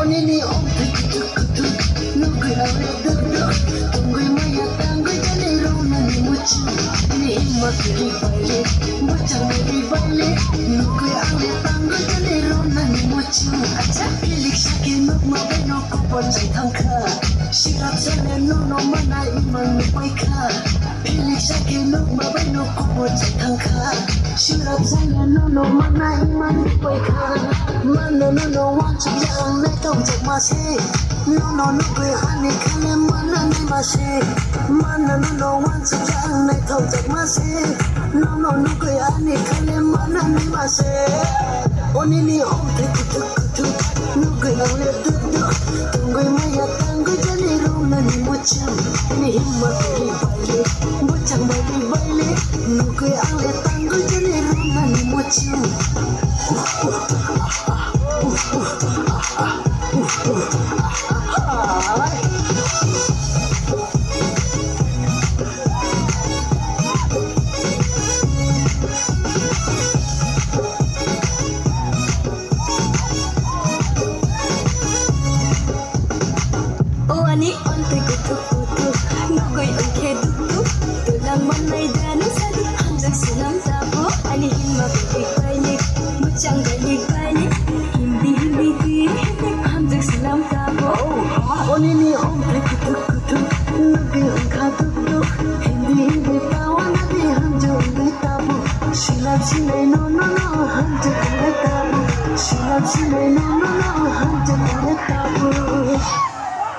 Onini omthai kuthuk kuthuk nugui aure duk duk tungui maya tangui jane rona ni muchu ni himmat ki baile muchang meri baile nugui aure tangui jane rona ni muchu acha pilik shake nugma beno kupon chai thangkha shirap jane nono mana iman nupaikha pilik shake nugma beno kupon chai thangkha shirap jane nono mana iman nupaikha mano nono wanchu yang nai tong chak ma se nono nugui hani khale mana nai ma se mano nono wanchu yang nai tong chak ma se nono nugui hani khale mana nai ma se onini omthai kuthuk kuthuk nugui aure duk duk tungui maya tangui jane rona ni muchu ni himmat ki baile muchang baile baile nugui aure tangui jane rona ni muchu Ani omthai kuthuk kuthuk nugui angke duk duk tulang manai danu sadi hamjak sunam tabo ani himmat ki baile muchang baile baile hindi hindi ki hamjak sunam tabo onini omthai kuthuk kuthuk nugui angka duk duk hindi hindi tawa nadi hamjak ngai tabo silap silai no no no hamjak ngai tabo silap silai